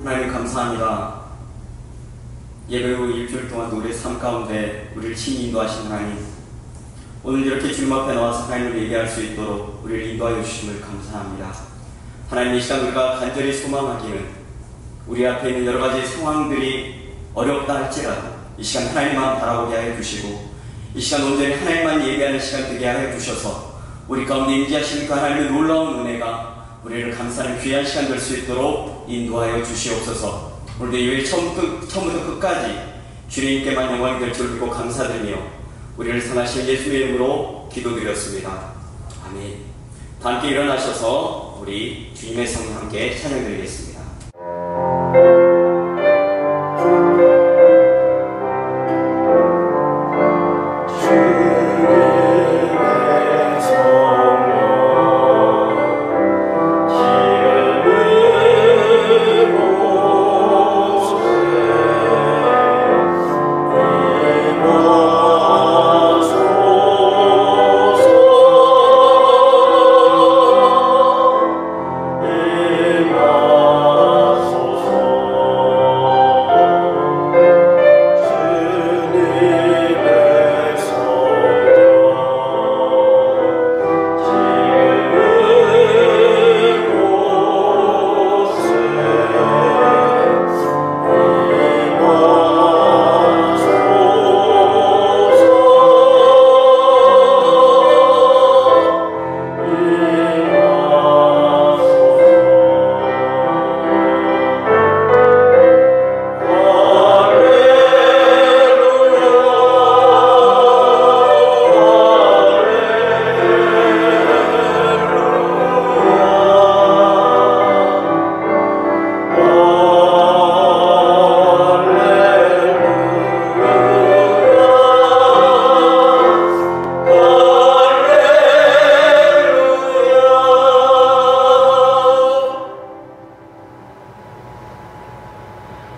하나님 감사합니다. 예배 후 일주일 동안 우리의 삶 가운데 우리를 친히 인도하신 하나님, 오늘 이렇게 주님 앞에 나와서 하나님을 얘기할 수 있도록 우리를 인도하여 주심을 감사합니다. 하나님, 이 시간 우리가 간절히 소망하기는 우리 앞에 있는 여러 가지 상황들이 어렵다 할지라도 이 시간 하나님만 바라보게 하여 주시고, 이 시간 온전히 하나님만 예배하는 시간 되게 하여 주셔서 우리 가운데 임재하신 그 하나님의 놀라운 은혜가 우리를 감사하는 귀한 시간 될 수 있도록 인도하여 주시옵소서. 오늘도 예배 처음부터 끝까지 주님께만 영광이 될 줄 믿고 감사드리며 우리를 사랑하신 예수의 이름으로 기도드렸습니다. 아멘. 다 함께 일어나셔서 우리 주님의 성령 함께 찬양드리겠습니다.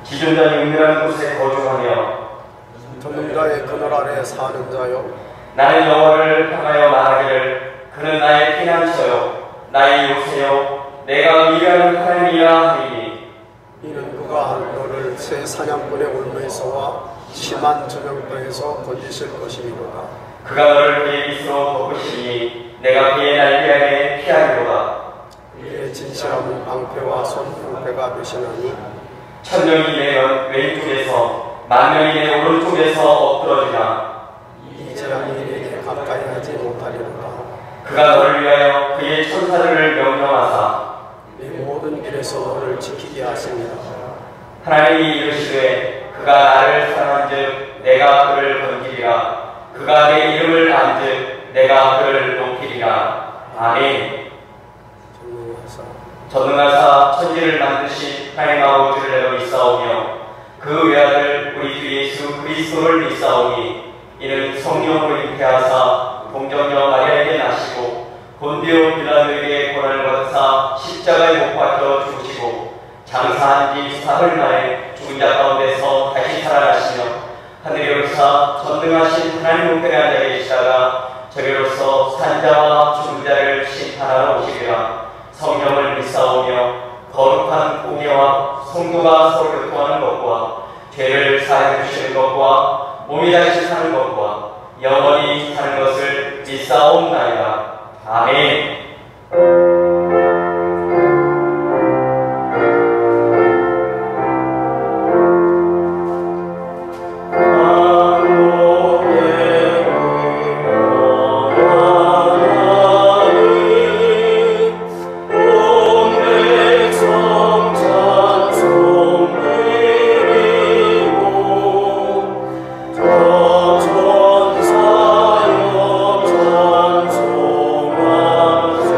지존자의 은밀한 곳에 거주하며 전능자의 그늘 아래 사는 자여, 나는 여호와를 향하여 말하기를 그는 나의 피난처요 나의 요새요 내가 위하는 하나님이라 하리니, 이는 그가 너를 새 사냥꾼의 울무에서와 심한 저녁터에서 건지실 것이니로다. 그가 너를 그의 빛으로 덮으시니 내가 그의 날개 피하리로다. 그의 진실함은 방패와 손방패가 되시나니 천명이 내 왼쪽에서 만명이 내 오른쪽에서 엎드러지나 이 재앙이 내게 가까이 하지 못하리로다. 그가 너를 위하여 그의 천사들을 명령하사 네 모든 길에서 너를 지키게 하십니다. 하나님이 이르시되 그가 나를 사랑한즉 내가 그를 건지리라. 그가 내 이름을 안즉 내가 그를 높이리라. 아멘. 전능하사 천지를 만드신 하나님 아버지를 믿사오며 그 외아들 우리 주 예수 그리스도를 믿사오니, 이는 성령으로 잉태하사 동정녀 마리아에게 나시고 본디오 빌라도에게 고난을 받으사 십자가에 못 박혀 죽으시고 장사한 지 사흘 만에 죽은 자 가운데서 다시 살아나시며 하늘에 오르사 전능하신 하나님 우편에 앉아 계시다가 저리로서 산자와 죽은 자를 심판하러 오시리라. 성령을 믿사오며 거룩한 공예와 성도가 서로 교통하는 것과 죄를 사해 주시는 것과 몸이 다시 사는 것과 영원히 사는 것을 믿사옵나이다. 아멘. 전사여 찬송하세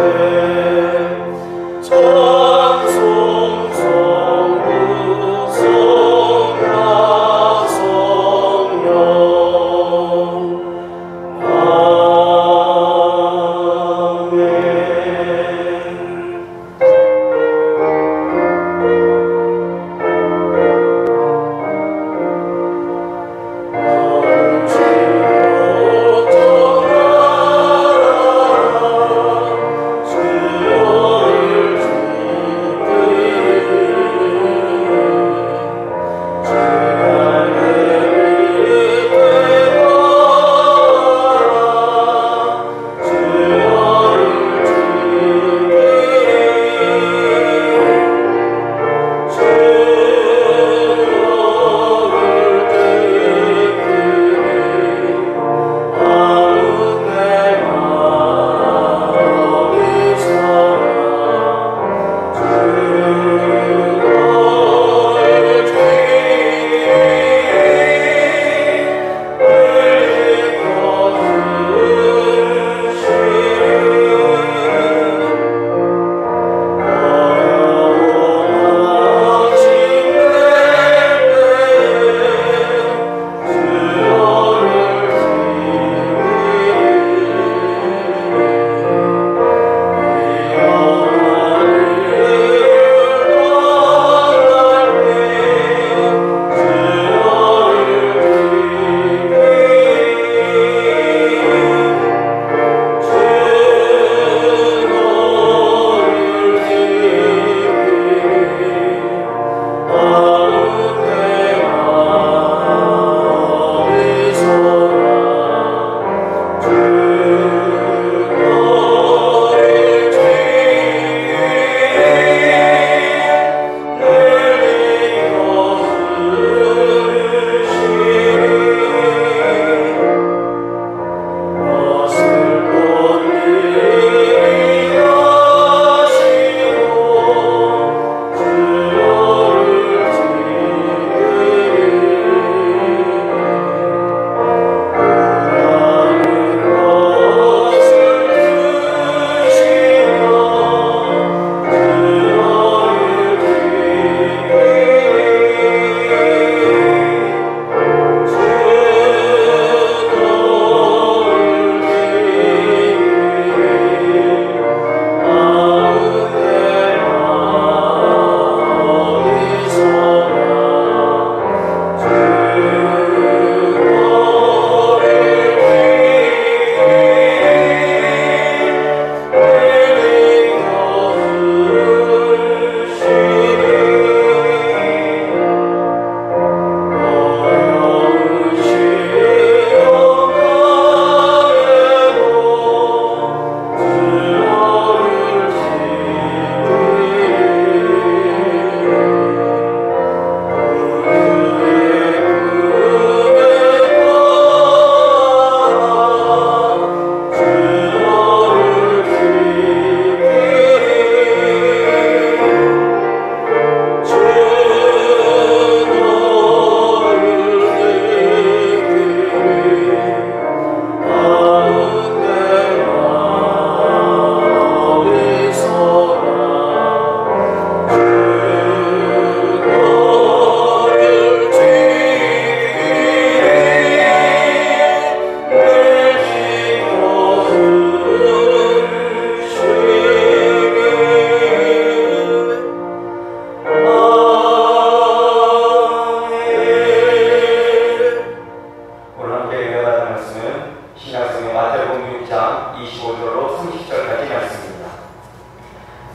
25절로 30절까지 말씀입니다.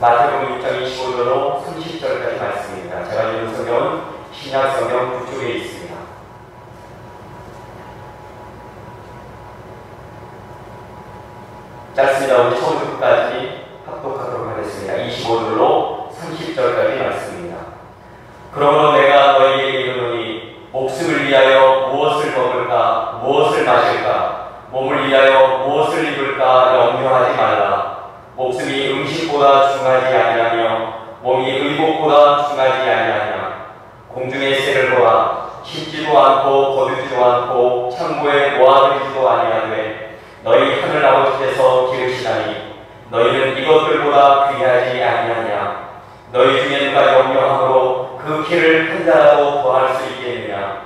마태복음 6장 25절로 30절까지 말씀입니다. 제가 읽은 성경은 신약 성경 9쪽에 있습니다. 짧습니다. 우리 처음부터 끝까지 합독하도록 하겠습니다. 25절로 30절까지 말씀입니다. 그러므로 내가 너희에게 이르노니 목숨을 위하여 무엇을 먹을까 무엇을 마실까 몸을 위하여 무엇을 입을까 염려하지 말라. 목숨이 음식보다 중하지 아니하며 몸이 의복보다 중하지 아니하냐. 공중의 새를 보라. 심지도 않고 거두지도 않고 창고에 모아두지도 아니하되 너희 하늘 아버지께서 기르시나니 너희는 이것들보다 귀하지 아니하냐. 너희 중에 누가 염려함으로 그 키를 한 자라도 더할 수 있겠느냐.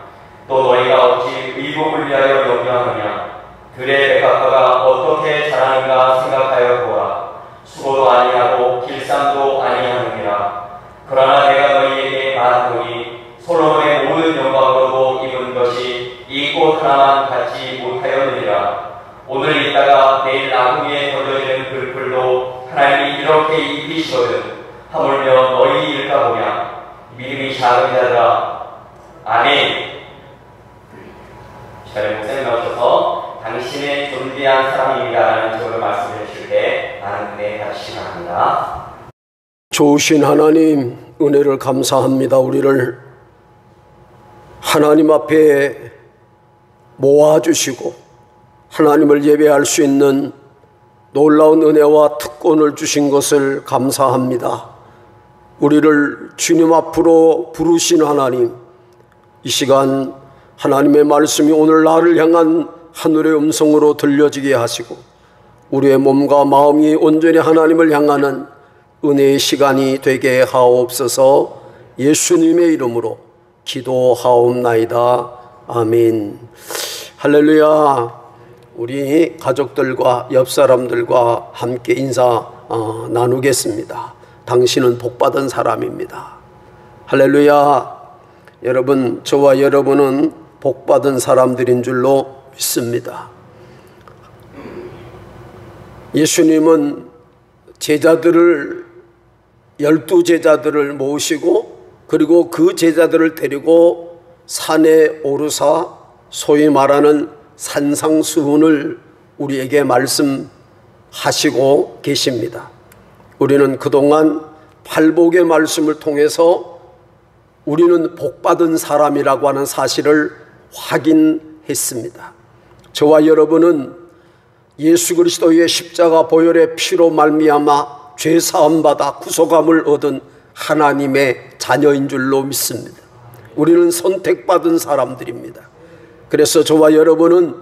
또 너희가 어찌 의복을 위하여 염려하느냐. 들의 백합화가 어떻게 자라는가 생각하여 보라. 수고도 아니하고 길쌈도 아니하느니라. 그러나 내가 너희에게 말하노니 솔로몬의 모든 영광으로도 입은 것이 이 꽃 하나만 갖지 못하였느니라. 오늘 있다가 내일 나무 위에 던져지는 불풀도 하나님이 이렇게 입히시거든 하물며 너희 일까 보냐. 믿음이 작은 자들아. 아멘. 시간에 목사님 나오셔서 당신의 존귀한 사람입니다라는 제목으로 말씀해 주실 때 많은 은혜 받으시기 바랍니다. 좋으신 하나님, 은혜를 감사합니다. 우리를 하나님 앞에 모아주시고 하나님을 예배할 수 있는 놀라운 은혜와 특권을 주신 것을 감사합니다. 우리를 주님 앞으로 부르신 하나님, 이 시간 하나님의 말씀이 오늘 나를 향한 하늘의 음성으로 들려지게 하시고 우리의 몸과 마음이 온전히 하나님을 향하는 은혜의 시간이 되게 하옵소서. 예수님의 이름으로 기도하옵나이다. 아멘. 할렐루야. 우리 가족들과 옆 사람들과 함께 인사 나누겠습니다. 당신은 복받은 사람입니다. 할렐루야. 여러분, 저와 여러분은 복받은 사람들인 줄로 믿습니다. 예수님은 제자들을 12제자들을 모으시고 그리고 그 제자들을 데리고 산에 오르사 소위 말하는 산상수훈을 우리에게 말씀하시고 계십니다. 우리는 그동안 팔복의 말씀을 통해서 우리는 복받은 사람이라고 하는 사실을 확인했습니다. 저와 여러분은 예수 그리스도의 십자가 보혈의 피로 말미암아 죄 사함받아 구속함을 얻은 하나님의 자녀인 줄로 믿습니다. 우리는 선택받은 사람들입니다. 그래서 저와 여러분은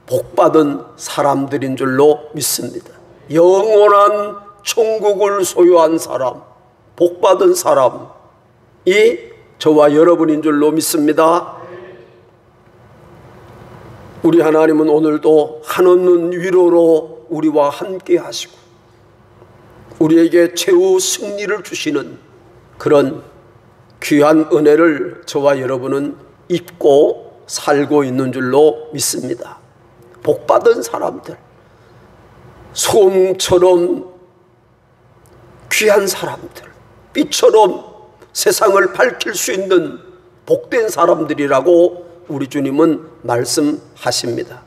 복받은 사람들인 줄로 믿습니다. 영원한 천국을 소유한 사람, 복받은 사람이 저와 여러분인 줄로 믿습니다. 우리 하나님은 오늘도 한없는 위로로 우리와 함께 하시고 우리에게 최후 승리를 주시는 그런 귀한 은혜를 저와 여러분은 입고 살고 있는 줄로 믿습니다. 복받은 사람들, 소금처럼 귀한 사람들, 빛처럼 세상을 밝힐 수 있는 복된 사람들이라고 우리 주님은 말씀하십니다.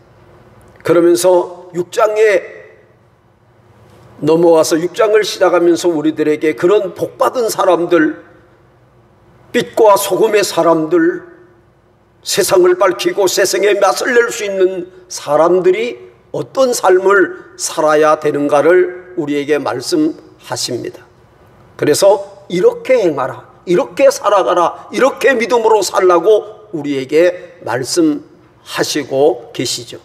그러면서 6장에 넘어와서 6장을 시작하면서 우리들에게 그런 복받은 사람들, 빛과 소금의 사람들, 세상을 밝히고 세상에 맛을 낼 수 있는 사람들이 어떤 삶을 살아야 되는가를 우리에게 말씀하십니다. 그래서 이렇게 행하라, 이렇게 살아가라, 이렇게 믿음으로 살라고 우리에게 말씀하시고 계시죠.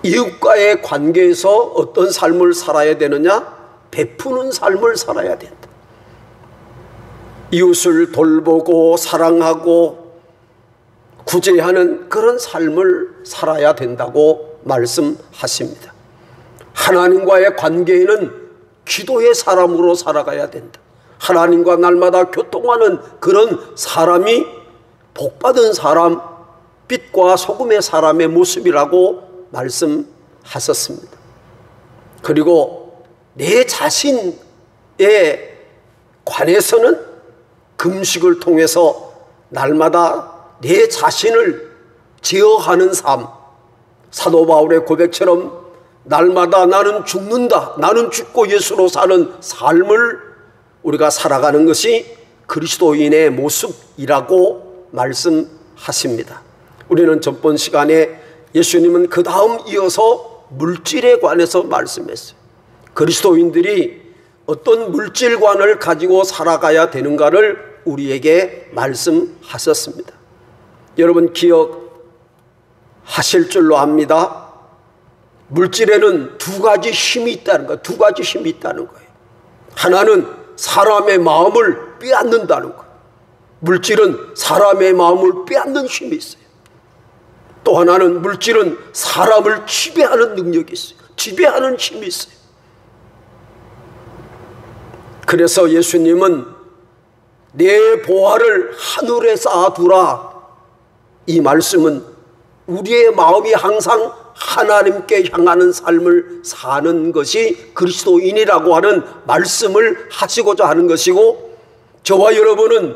이웃과의 관계에서 어떤 삶을 살아야 되느냐? 베푸는 삶을 살아야 된다. 이웃을 돌보고 사랑하고 구제하는 그런 삶을 살아야 된다고 말씀하십니다. 하나님과의 관계에는 기도의 사람으로 살아가야 된다. 하나님과 날마다 교통하는 그런 사람이 복받은 사람, 빛과 소금의 사람의 모습이라고 말씀하셨습니다. 그리고 내 자신에 관해서는 금식을 통해서 날마다 내 자신을 제어하는 삶, 사도 바울의 고백처럼 날마다 나는 죽는다, 나는 죽고 예수로 사는 삶을 우리가 살아가는 것이 그리스도인의 모습이라고 말씀하십니다. 우리는 전번 시간에 예수님은 그 다음 이어서 물질에 관해서 말씀했어요. 그리스도인들이 어떤 물질관을 가지고 살아가야 되는가를 우리에게 말씀하셨습니다. 여러분 기억하실 줄로 압니다. 물질에는 두 가지 힘이 있다는 거예요. 두 가지 힘이 있다는 거예요. 하나는 사람의 마음을 빼앗는다는 거예요. 물질은 사람의 마음을 빼앗는 힘이 있어요. 또 하나는 물질은 사람을 지배하는 능력이 있어요. 지배하는 힘이 있어요. 그래서 예수님은 내 보화를 하늘에 쌓아두라. 이 말씀은 우리의 마음이 항상 하나님께 향하는 삶을 사는 것이 그리스도인이라고 하는 말씀을 하시고자 하는 것이고, 저와 여러분은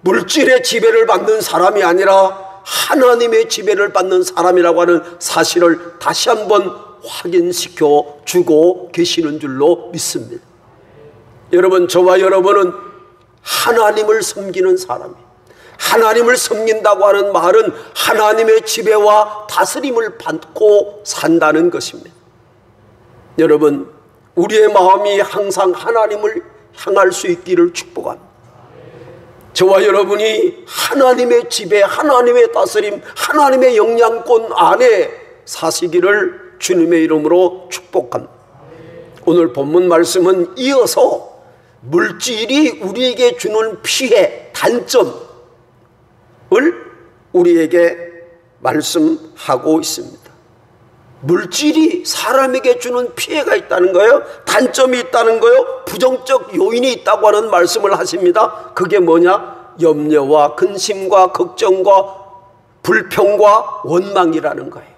물질의 지배를 받는 사람이 아니라 하나님의 지배를 받는 사람이라고 하는 사실을 다시 한번 확인시켜 주고 계시는 줄로 믿습니다. 여러분, 저와 여러분은 하나님을 섬기는 사람이에요. 하나님을 섬긴다고 하는 말은 하나님의 지배와 다스림을 받고 산다는 것입니다. 여러분, 우리의 마음이 항상 하나님을 향할 수 있기를 축복합니다. 저와 여러분이 하나님의 지배, 하나님의 다스림, 하나님의 영향권 안에 사시기를 주님의 이름으로 축복합니다. 오늘 본문 말씀은 이어서 물질이 우리에게 주는 피해, 단점을 우리에게 말씀하고 있습니다. 물질이 사람에게 주는 피해가 있다는 거예요. 단점이 있다는 거예요. 부정적 요인이 있다고 하는 말씀을 하십니다. 그게 뭐냐? 염려와 근심과 걱정과 불평과 원망이라는 거예요.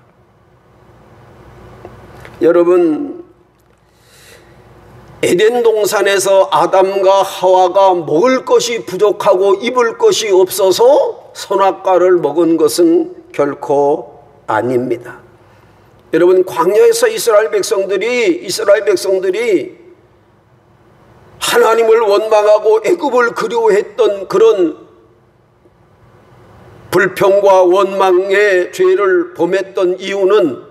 여러분, 에덴 동산에서 아담과 하와가 먹을 것이 부족하고 입을 것이 없어서 선악과를 먹은 것은 결코 아닙니다. 여러분, 광야에서 이스라엘 백성들이 하나님을 원망하고 애굽을 그리워했던 그런 불평과 원망의 죄를 범했던 이유는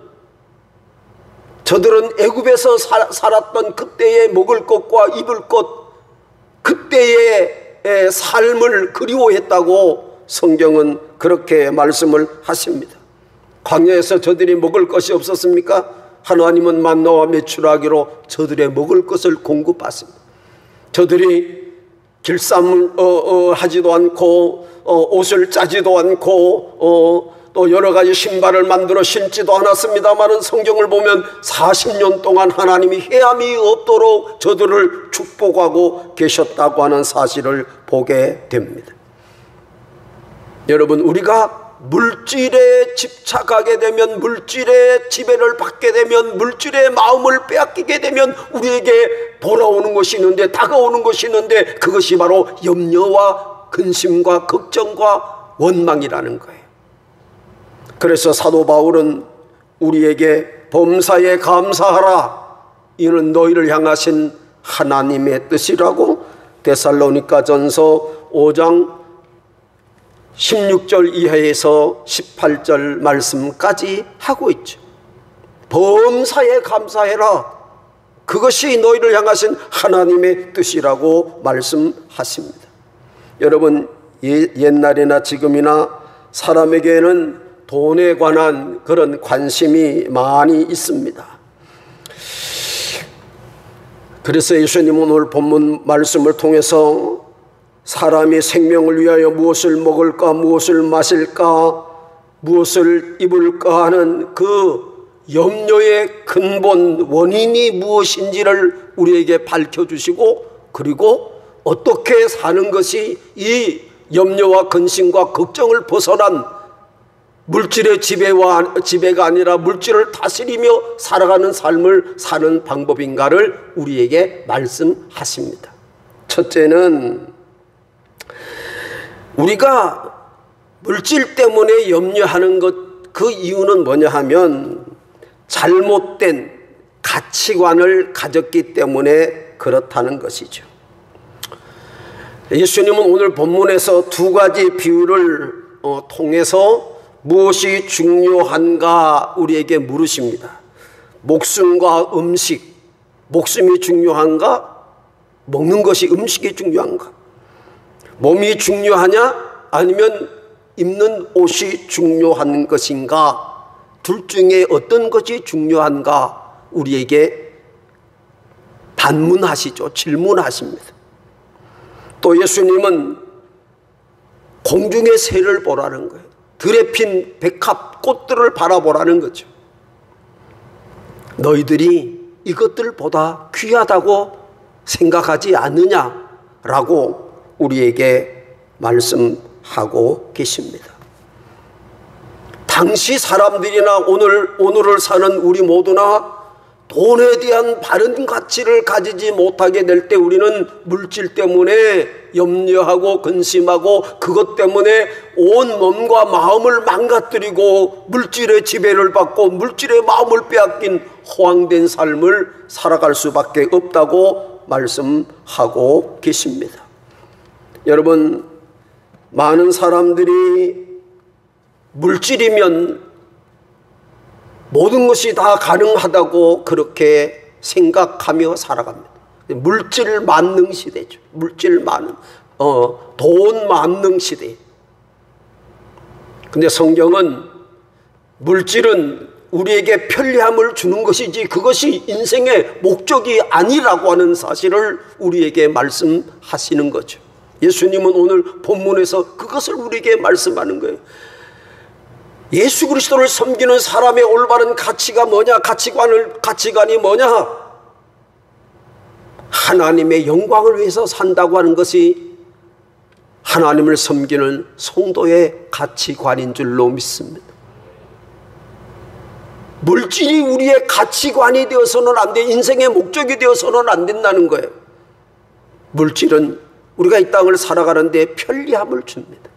저들은 애굽에서 살았던 그때의 먹을 것과 입을 것, 그때의 삶을 그리워했다고 성경은 그렇게 말씀을 하십니다. 광야에서 저들이 먹을 것이 없었습니까? 하나님은 만나와 메추라기로 저들의 먹을 것을 공급하십니다. 저들이 길쌈을 하지도 않고 옷을 짜지도 않고 또 여러 가지 신발을 만들어 신지도 않았습니다만 성경을 보면 40년 동안 하나님이 헤함이 없도록 저들을 축복하고 계셨다고 하는 사실을 보게 됩니다. 여러분, 우리가 물질에 집착하게 되면, 물질의 지배를 받게 되면, 물질의 마음을 빼앗기게 되면 우리에게 돌아오는 것이 있는데, 다가오는 것이 있는데, 그것이 바로 염려와 근심과 걱정과 원망이라는 거예요. 그래서 사도 바울은 우리에게 범사에 감사하라, 이는 너희를 향하신 하나님의 뜻이라고 데살로니가전서 5장 16절 이하에서 18절 말씀까지 하고 있죠. 범사에 감사해라, 그것이 너희를 향하신 하나님의 뜻이라고 말씀하십니다. 여러분, 옛날이나 지금이나 사람에게는 돈에 관한 그런 관심이 많이 있습니다. 그래서 예수님은 오늘 본문 말씀을 통해서 사람이 생명을 위하여 무엇을 먹을까, 무엇을 마실까, 무엇을 입을까 하는 그 염려의 근본 원인이 무엇인지를 우리에게 밝혀주시고, 그리고 어떻게 사는 것이 이 염려와 근심과 걱정을 벗어난 물질의 지배가 아니라 물질을 다스리며 살아가는 삶을 사는 방법인가를 우리에게 말씀하십니다. 첫째는 우리가 물질 때문에 염려하는 것, 그 이유는 뭐냐 하면 잘못된 가치관을 가졌기 때문에 그렇다는 것이죠. 예수님은 오늘 본문에서 두 가지 비유를 통해서 무엇이 중요한가 우리에게 물으십니다. 목숨과 음식, 목숨이 중요한가? 먹는 것이, 음식이 중요한가? 몸이 중요하냐? 아니면 입는 옷이 중요한 것인가? 둘 중에 어떤 것이 중요한가? 우리에게 반문하시죠. 질문하십니다. 또 예수님은 공중의 새를 보라는 거예요. 들에 핀 백합 꽃들을 바라보라는 거죠. 너희들이 이것들보다 귀하다고 생각하지 않느냐라고 우리에게 말씀하고 계십니다. 당시 사람들이나 오늘을 사는 우리 모두나 돈에 대한 바른 가치를 가지지 못하게 될 때 우리는 물질 때문에 염려하고 근심하고 그것 때문에 온 몸과 마음을 망가뜨리고 물질의 지배를 받고 물질의 마음을 빼앗긴 허황된 삶을 살아갈 수밖에 없다고 말씀하고 계십니다. 여러분, 많은 사람들이 물질이면 모든 것이 다 가능하다고 그렇게 생각하며 살아갑니다. 물질 만능 시대죠. 물질 만능, 돈 만능 시대. 근데 성경은 물질은 우리에게 편리함을 주는 것이지 그것이 인생의 목적이 아니라고 하는 사실을 우리에게 말씀하시는 거죠. 예수님은 오늘 본문에서 그것을 우리에게 말씀하는 거예요. 예수 그리스도를 섬기는 사람의 올바른 가치가 뭐냐? 가치관이 뭐냐? 하나님의 영광을 위해서 산다고 하는 것이 하나님을 섬기는 성도의 가치관인 줄로 믿습니다. 물질이 우리의 가치관이 되어서는 안 돼. 인생의 목적이 되어서는 안 된다는 거예요. 물질은 우리가 이 땅을 살아가는데 편리함을 줍니다.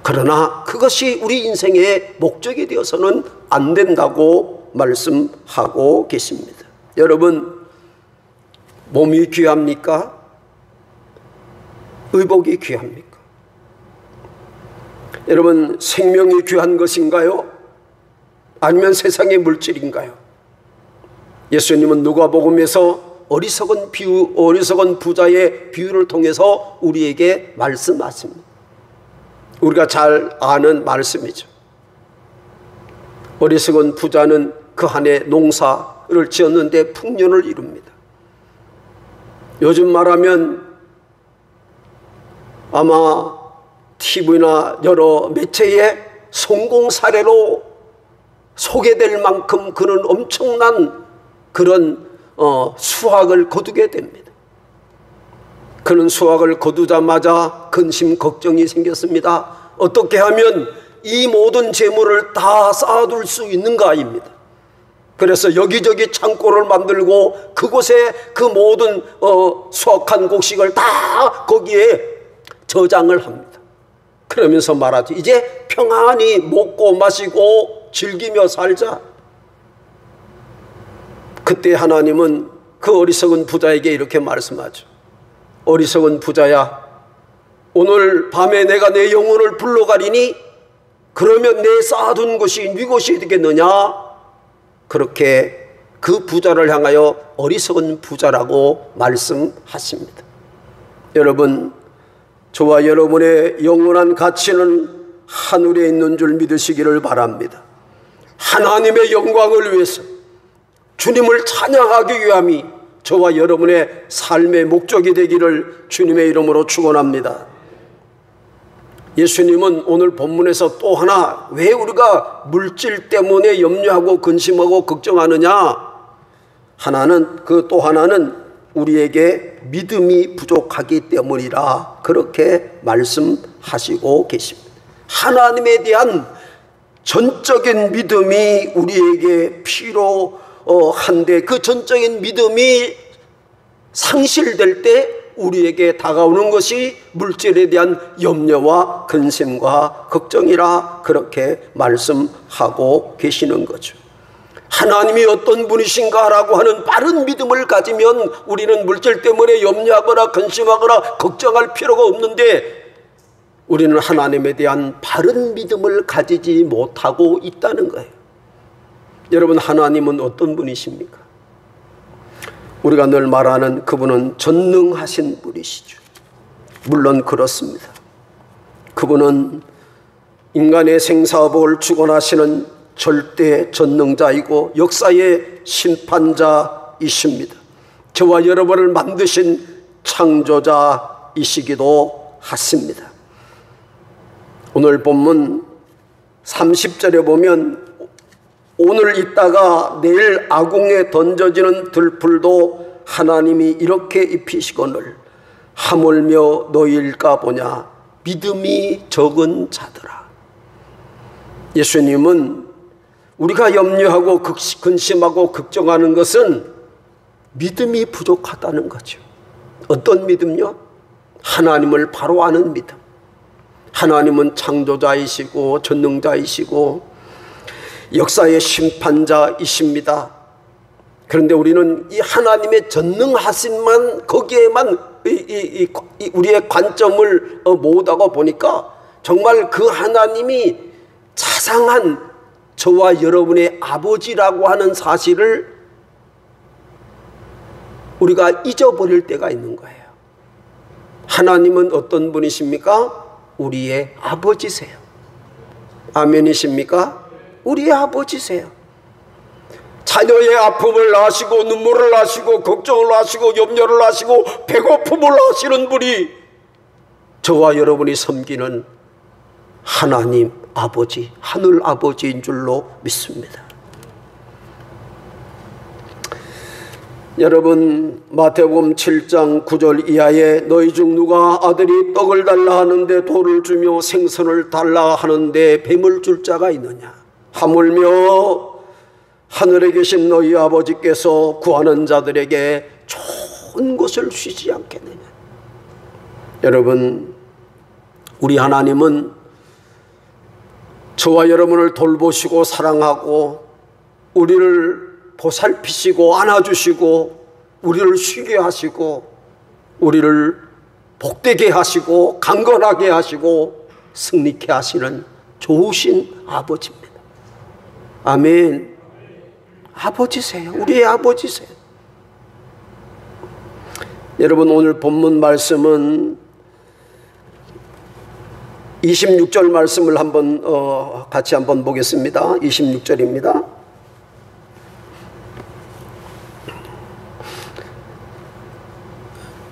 그러나 그것이 우리 인생의 목적이 되어서는 안 된다고 말씀하고 계십니다. 여러분, 몸이 귀합니까? 의복이 귀합니까? 여러분, 생명이 귀한 것인가요? 아니면 세상의 물질인가요? 예수님은 누가복음에서 어리석은 부자의 비유를 통해서 우리에게 말씀하십니다. 우리가 잘 아는 말씀이죠. 어리석은 부자는 그 한 해 농사를 지었는데 풍년을 이룹니다. 요즘 말하면 아마 TV나 여러 매체에 성공 사례로 소개될 만큼 그는 엄청난 그런 수확을 거두게 됩니다. 그는 수확을 거두자마자 근심 걱정이 생겼습니다. 어떻게 하면 이 모든 재물을 다 쌓아둘 수 있는가입니다. 그래서 여기저기 창고를 만들고 그곳에 그 모든 수확한 곡식을 다 거기에 저장을 합니다. 그러면서 말하죠. 이제 평안히 먹고 마시고 즐기며 살자. 그때 하나님은 그 어리석은 부자에게 이렇게 말씀하죠. 어리석은 부자야, 오늘 밤에 내가 내 영혼을 불러가리니 그러면 내 쌓아둔 것이 네 것이 되겠느냐? 그렇게 그 부자를 향하여 어리석은 부자라고 말씀하십니다. 여러분, 저와 여러분의 영원한 가치는 하늘에 있는 줄 믿으시기를 바랍니다. 하나님의 영광을 위해서 주님을 찬양하기 위함이 저와 여러분의 삶의 목적이 되기를 주님의 이름으로 축원합니다. 예수님은 오늘 본문에서 또 하나, 왜 우리가 물질 때문에 염려하고 근심하고 걱정하느냐? 또 하나는 우리에게 믿음이 부족하기 때문이라 그렇게 말씀하시고 계십니다. 하나님에 대한 전적인 믿음이 우리에게 필요한데 그 전적인 믿음이 상실될 때 우리에게 다가오는 것이 물질에 대한 염려와 근심과 걱정이라 그렇게 말씀하고 계시는 거죠. 하나님이 어떤 분이신가라고 하는 빠른 믿음을 가지면 우리는 물질 때문에 염려하거나 근심하거나 걱정할 필요가 없는데 우리는 하나님에 대한 바른 믿음을 가지지 못하고 있다는 거예요. 여러분, 하나님은 어떤 분이십니까? 우리가 늘 말하는 그분은 전능하신 분이시죠. 물론 그렇습니다. 그분은 인간의 생사복을 주관하시는 절대 전능자이고 역사의 심판자이십니다. 저와 여러분을 만드신 창조자이시기도 하십니다. 오늘 본문 30절에 보면 오늘 있다가 내일 아궁에 던져지는 들풀도 하나님이 이렇게 입히시거늘 하물며 너희일까 보냐 믿음이 적은 자들아. 예수님은 우리가 염려하고 근심하고 걱정하는 것은 믿음이 부족하다는 거죠. 어떤 믿음요? 하나님을 바로 아는 믿음. 하나님은 창조자이시고 전능자이시고 역사의 심판자이십니다. 그런데 우리는 이 하나님의 전능하심만 거기에만 우리의 관점을 모으다가 보니까 정말 그 하나님이 자상한 저와 여러분의 아버지라고 하는 사실을 우리가 잊어버릴 때가 있는 거예요. 하나님은 어떤 분이십니까? 우리의 아버지세요. 아멘이십니까? 우리의 아버지세요. 자녀의 아픔을 아시고 눈물을 아시고 걱정을 아시고 염려를 아시고 배고픔을 아시는 분이 저와 여러분이 섬기는 하나님 아버지, 하늘 아버지인 줄로 믿습니다. 여러분, 마태복음 7장 9절 이하에 너희 중 누가 아들이 떡을 달라 하는데 돌을 주며 생선을 달라 하는데 뱀을 줄 자가 있느냐? 하물며 하늘에 계신 너희 아버지께서 구하는 자들에게 좋은 것을 주시지 않겠느냐? 여러분, 우리 하나님은 저와 여러분을 돌보시고 사랑하고 우리를 보살피시고 안아주시고 우리를 쉬게 하시고 우리를 복되게 하시고 강건하게 하시고 승리케 하시는 좋으신 아버지입니다. 아멘. 아버지세요. 우리의 아버지세요. 여러분, 오늘 본문 말씀은 26절 말씀을 같이 한번 보겠습니다. 26절입니다.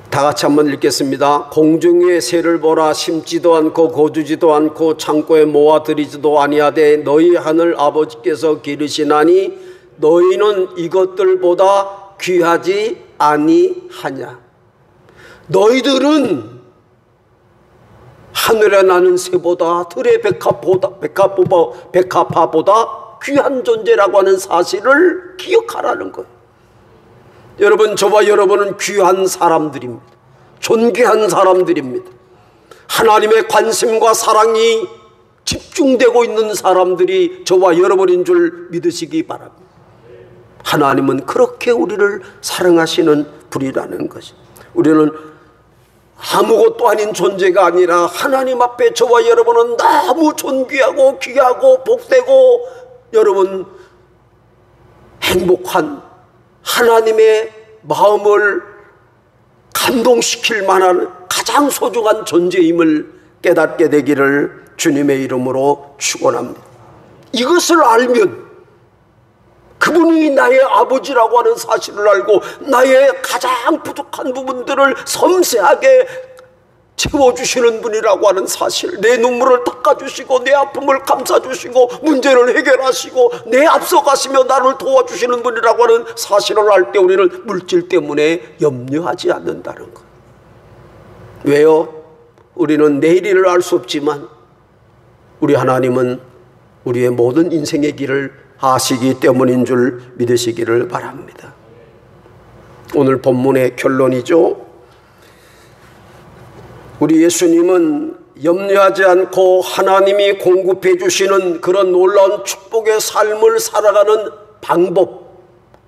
다 같이 한번 읽겠습니다. 공중의 새를 보라. 심지도 않고 거두지도 않고 창고에 모아들이지도 아니하되 너희 하늘 아버지께서 기르시나니 너희는 이것들보다 귀하지 아니하냐? 너희들은 하늘에 나는 새보다 들의 백합화보다 귀한 존재라고 하는 사실을 기억하라는 거예요. 여러분, 저와 여러분은 귀한 사람들입니다. 존귀한 사람들입니다. 하나님의 관심과 사랑이 집중되고 있는 사람들이 저와 여러분인 줄 믿으시기 바랍니다. 하나님은 그렇게 우리를 사랑하시는 분이라는 것이, 우리는 아무것도 아닌 존재가 아니라 하나님 앞에 저와 여러분은 너무 존귀하고 귀하고 복되고 여러분 행복한 하나님의 마음을 감동시킬 만한 가장 소중한 존재임을 깨닫게 되기를 주님의 이름으로 축원합니다. 이것을 알면 그분이 나의 아버지라고 하는 사실을 알고 나의 가장 부족한 부분들을 섬세하게 채워주시는 분이라고 하는 사실, 내 눈물을 닦아주시고 내 아픔을 감싸주시고 문제를 해결하시고 내 앞서가시며 나를 도와주시는 분이라고 하는 사실을 알 때 우리는 물질 때문에 염려하지 않는다는 것. 왜요? 우리는 내일 일을 알 수 없지만 우리 하나님은 우리의 모든 인생의 길을 아시기 때문인 줄 믿으시기를 바랍니다. 오늘 본문의 결론이죠. 우리 예수님은 염려하지 않고 하나님이 공급해 주시는 그런 놀라운 축복의 삶을 살아가는 방법,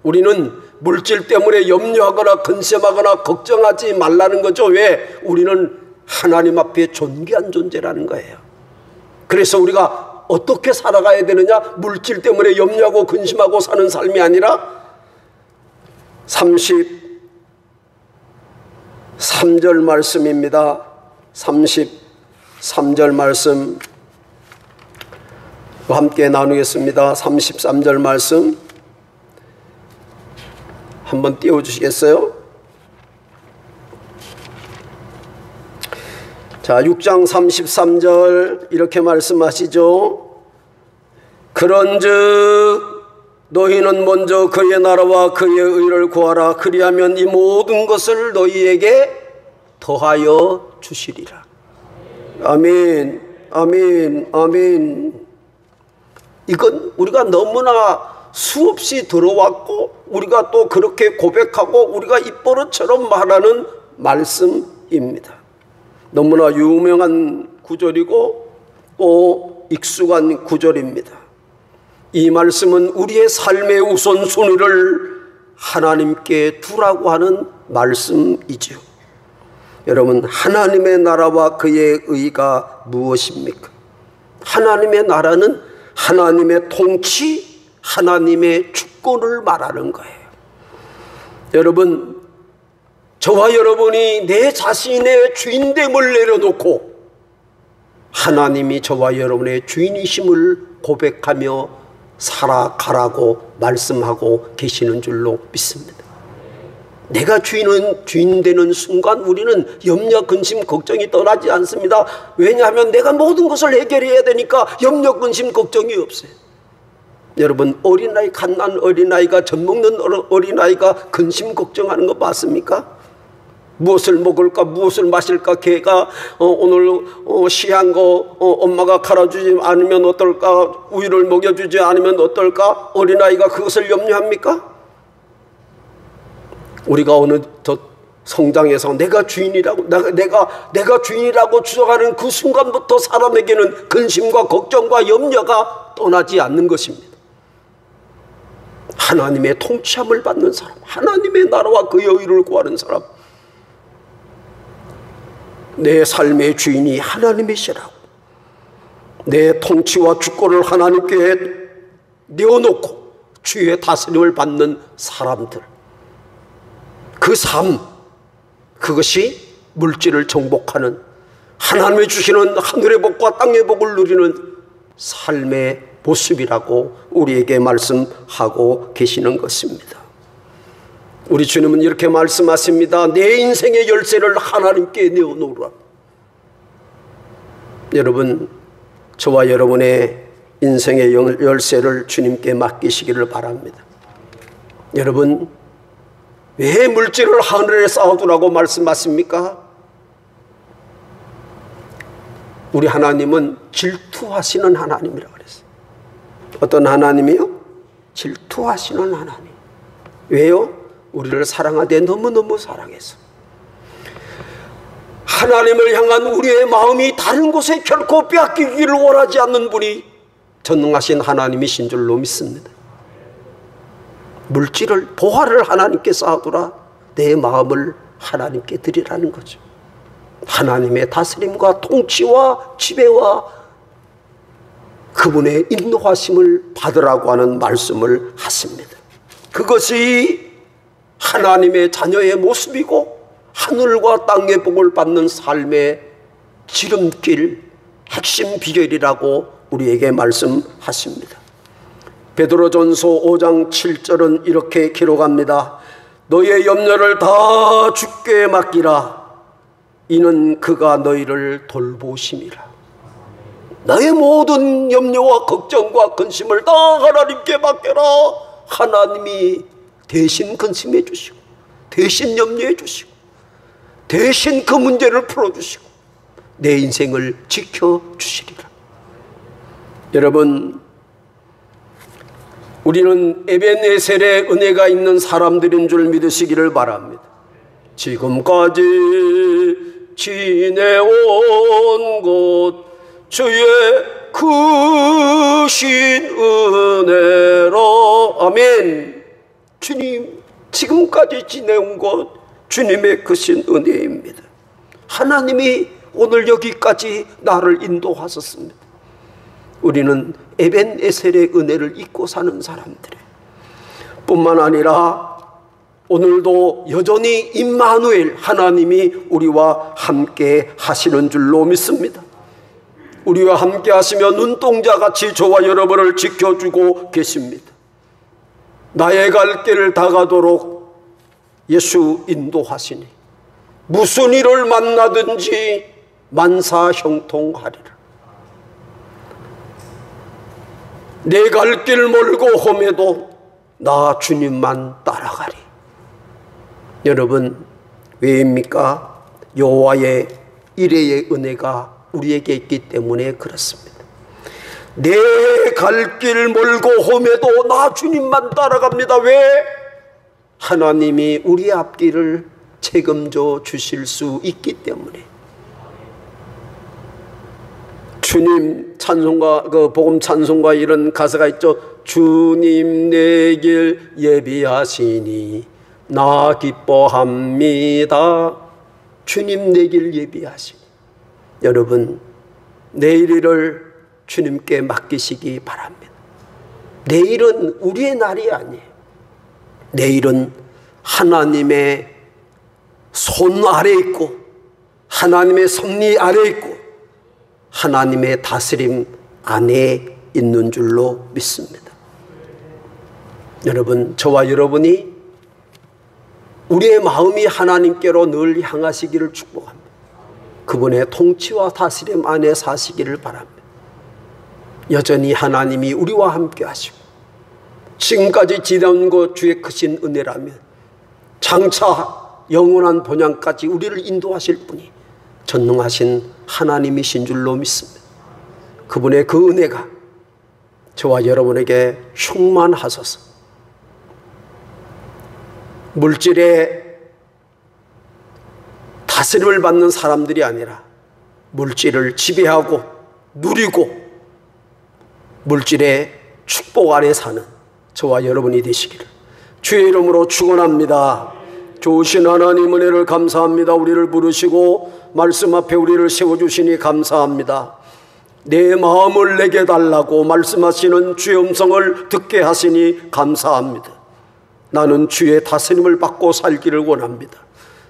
우리는 물질 때문에 염려하거나 근심하거나 걱정하지 말라는 거죠. 왜? 우리는 하나님 앞에 존귀한 존재라는 거예요. 그래서 우리가 어떻게 살아가야 되느냐? 물질 때문에 염려하고 근심하고 사는 삶이 아니라 33절 말씀입니다. 33절 말씀 함께 나누겠습니다. 33절 말씀 한번 띄워주시겠어요? 자, 6장 33절 이렇게 말씀하시죠. 그런즉 너희는 먼저 그의 나라와 그의 의를 구하라. 그리하면 이 모든 것을 너희에게 더하여 주시리라. 아멘, 아멘, 아멘. 이건 우리가 너무나 수없이 들어왔고 우리가 또 그렇게 고백하고 우리가 입버릇처럼 말하는 말씀입니다. 너무나 유명한 구절이고 또 익숙한 구절입니다. 이 말씀은 우리의 삶의 우선순위를 하나님께 두라고 하는 말씀이죠. 여러분, 하나님의 나라와 그의 의가 무엇입니까? 하나님의 나라는 하나님의 통치, 하나님의 주권을 말하는 거예요. 여러분, 저와 여러분이 내 자신의 주인됨을 내려놓고 하나님이 저와 여러분의 주인이심을 고백하며 살아가라고 말씀하고 계시는 줄로 믿습니다. 내가 주인 되는 순간 우리는 염려, 근심, 걱정이 떠나지 않습니다. 왜냐하면 내가 모든 것을 해결해야 되니까 염려, 근심, 걱정이 없어요. 여러분, 어린아이, 갓난 어린아이가, 젖먹는 어린아이가 근심 걱정하는 거 맞습니까? 무엇을 먹을까, 무엇을 마실까, 걔가 오늘 시한 거 엄마가 갈아주지 않으면 어떨까, 우유를 먹여주지 않으면 어떨까? 어린아이가 그것을 염려합니까? 우리가 어느 성장해서 내가 주인이라고, 내가 주인이라고 주장하는 그 순간부터 사람에게는 근심과 걱정과 염려가 떠나지 않는 것입니다. 하나님의 통치함을 받는 사람, 하나님의 나라와 그의 의를 구하는 사람, 내 삶의 주인이 하나님이시라고, 내 통치와 주권을 하나님께 내어놓고 주의 다스림을 받는 사람들, 그 삶, 그것이 물질을 정복하는, 하나님이 주시는 하늘의 복과 땅의 복을 누리는 삶의 모습이라고 우리에게 말씀하고 계시는 것입니다. 우리 주님은 이렇게 말씀하십니다. 내 인생의 열쇠를 하나님께 내어놓으라. 여러분, 저와 여러분의 인생의 열쇠를 주님께 맡기시기를 바랍니다. 여러분, 왜 물질을 하늘에 쌓아두라고 말씀하십니까? 우리 하나님은 질투하시는 하나님이라고 그랬어요. 어떤 하나님이요? 질투하시는 하나님. 왜요? 우리를 사랑하되 너무너무 사랑해서. 하나님을 향한 우리의 마음이 다른 곳에 결코 빼앗기기를 원하지 않는 분이 전능하신 하나님이신 줄로 믿습니다. 물질을, 보화를 하나님께 쌓아두라. 내 마음을 하나님께 드리라는 거죠. 하나님의 다스림과 통치와 지배와 그분의 인도하심을 받으라고 하는 말씀을 하십니다. 그것이 하나님의 자녀의 모습이고 하늘과 땅의 복을 받는 삶의 지름길, 핵심 비결이라고 우리에게 말씀하십니다. 베드로전서 5장 7절은 이렇게 기록합니다. 너희의 염려를 다 주께 맡기라. 이는 그가 너희를 돌보심이라. 나의 모든 염려와 걱정과 근심을 다 하나님께 맡겨라. 하나님이 대신 근심해 주시고, 대신 염려해 주시고, 대신 그 문제를 풀어주시고 내 인생을 지켜주시리라. 여러분, 우리는 에벤에셀의 은혜가 있는 사람들인 줄 믿으시기를 바랍니다. 지금까지 지내온 것 주의 크신 은혜로. 아멘. 주님, 지금까지 지내온 것 주님의 크신 은혜입니다. 하나님이 오늘 여기까지 나를 인도하셨습니다. 우리는 에벤에셀의 은혜를 잊고 사는 사람들이에요. 뿐만 아니라 오늘도 여전히 임마누엘, 하나님이 우리와 함께 하시는 줄로 믿습니다. 우리와 함께 하시며 눈동자같이 저와 여러분을 지켜주고 계십니다. 나의 갈 길을 다가도록 예수 인도하시니 무슨 일을 만나든지 만사형통하리라. 내 갈 길 멀고 험해도 나 주님만 따라가리. 여러분, 왜입니까? 여호와의 이레의 은혜가 우리에게 있기 때문에 그렇습니다. 내 갈 길 멀고 험해도 나 주님만 따라갑니다. 왜? 하나님이 우리 앞길을 책임져 주실 수 있기 때문에. 주님 찬송가, 복음 찬송가 이런 가사가 있죠. 주님 내 길 예비하시니 나 기뻐합니다. 주님 내 길 예비하시니. 여러분, 내일을 주님께 맡기시기 바랍니다. 내일은 우리의 날이 아니에요. 내일은 하나님의 손 아래 있고 하나님의 섭리 아래 있고 하나님의 다스림 안에 있는 줄로 믿습니다. 여러분, 저와 여러분이 우리의 마음이 하나님께로 늘 향하시기를 축복합니다. 그분의 통치와 다스림 안에 사시기를 바랍니다. 여전히 하나님이 우리와 함께 하시고 지금까지 지내온 것 주의 크신 은혜라면 장차 영원한 본향까지 우리를 인도하실 분이 전능하신 하나님이신 줄로 믿습니다. 그분의 그 은혜가 저와 여러분에게 충만하소서. 물질의 다스림을 받는 사람들이 아니라 물질을 지배하고 누리고 물질의 축복 안에 사는 저와 여러분이 되시기를 주의 이름으로 축원합니다. 좋으신 하나님 은혜를 감사합니다. 우리를 부르시고 말씀 앞에 우리를 세워주시니 감사합니다. 내 마음을 내게 달라고 말씀하시는 주의 음성을 듣게 하시니 감사합니다. 나는 주의 다스림을 받고 살기를 원합니다.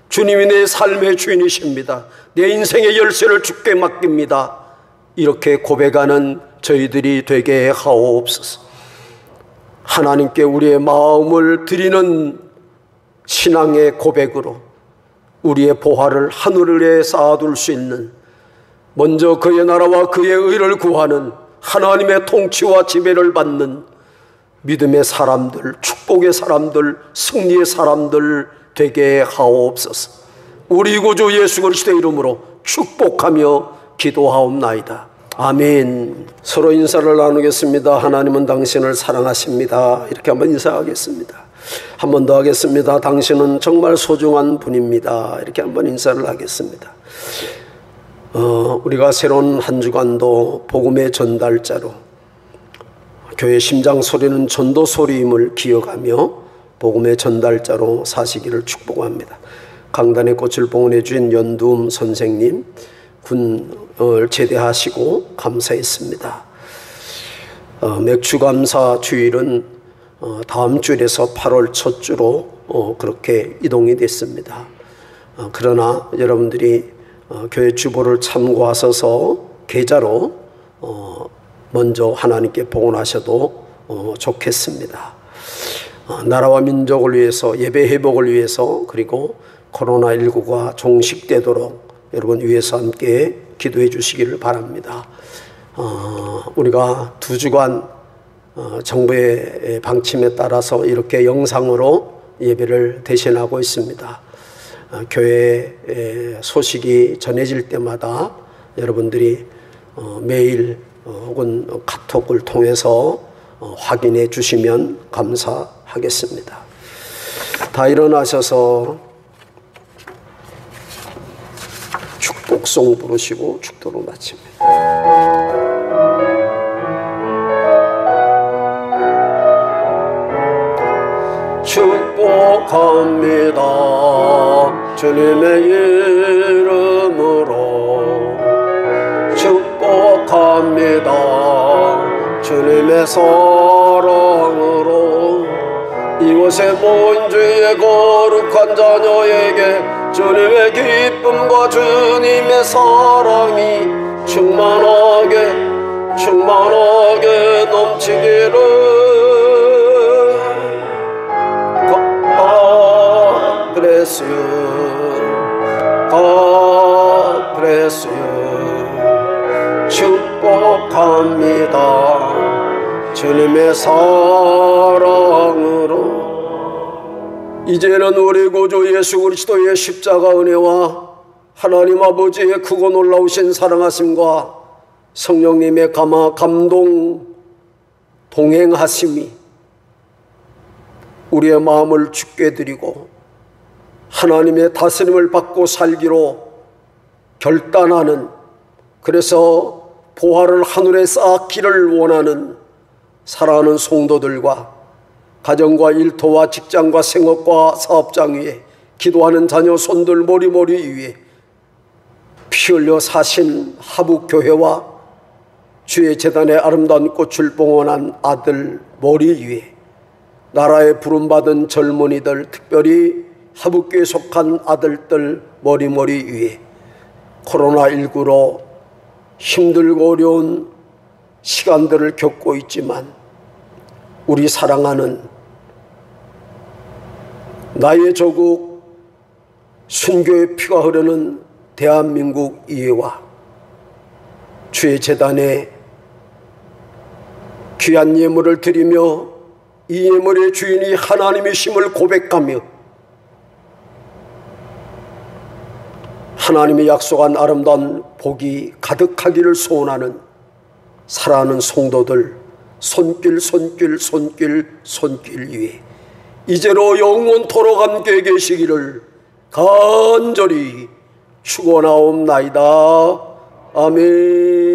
주님이 내 삶의 주인이십니다. 내 인생의 열쇠를 주께 맡깁니다. 이렇게 고백하는 저희들이 되게 하옵소서. 하나님께 우리의 마음을 드리는 신앙의 고백으로 우리의 보화를 하늘에 쌓아둘 수 있는, 먼저 그의 나라와 그의 의를 구하는, 하나님의 통치와 지배를 받는 믿음의 사람들, 축복의 사람들, 승리의 사람들 되게 하옵소서. 우리 구주 예수 그리스도의 이름으로 축복하며 기도하옵나이다. 아멘. 서로 인사를 나누겠습니다. 하나님은 당신을 사랑하십니다. 이렇게 한번 인사하겠습니다. 한 번 더 하겠습니다. 당신은 정말 소중한 분입니다. 이렇게 한번 인사를 하겠습니다. 우리가 새로운 한 주간도 복음의 전달자로, 교회 심장 소리는 전도 소리임을 기억하며 복음의 전달자로 사시기를 축복합니다. 강단의 꽃을 봉헌해 주신 연두음 선생님, 군을 제대하시고 감사했습니다. 맥주감사 주일은 다음 주일에서 8월 첫 주로 그렇게 이동이 됐습니다. 그러나 여러분들이 교회 주보를 참고하셔서 계좌로 먼저 하나님께 봉헌하셔도 좋겠습니다. 나라와 민족을 위해서, 예배 회복을 위해서, 그리고 코로나19가 종식되도록 여러분 위해서 함께 기도해 주시기를 바랍니다. 우리가 2주간 정부의 방침에 따라서 이렇게 영상으로 예배를 대신하고 있습니다. 교회 소식이 전해질 때마다 여러분들이 메일 혹은 카톡을 통해서 확인해 주시면 감사하겠습니다. 다 일어나셔서 축복송 부르시고 축도로 마칩니다. 축복합니다. 주님의 이름으로 축복합니다. 주님의 사랑으로 이곳의 본주의 거룩한 자녀에게 주님의 기쁨과 주님의 사랑이 충만하게 넘치기를. God bless you. God bless you. 축복합니다. 주님의 사랑으로. 이제는 우리 구주 예수 그리스도의 십자가 은혜와 하나님 아버지의 크고 놀라우신 사랑하심과 성령님의 감동 동행하심이 우리의 마음을 주께 드리고 하나님의 다스림을 받고 살기로 결단하는, 그래서 보화를 하늘에 쌓기를 원하는 사랑하는 성도들과 가정과 일터와 직장과 생업과 사업장 위에 기도하는 자녀 손들 머리머리 위에 피 흘려 사신 하북교회와 주의 재단의 아름다운 꽃을 봉헌한 아들 머리 위에 나라에 부름받은 젊은이들, 특별히 하북교에 속한 아들들 머리머리 위에 코로나19로 힘들고 어려운 시간들을 겪고 있지만 우리 사랑하는 나의 조국 순교의 피가 흐르는 대한민국 이해와 주의 재단에 귀한 예물을 드리며 이 예물의 주인이 하나님이심을 고백하며 하나님이 약속한 아름다운 복이 가득하기를 소원하는 사랑하는 성도들 손길 위에 이제로 영원토록 함께 계시기를 간절히 축원하옵나이다. 아멘.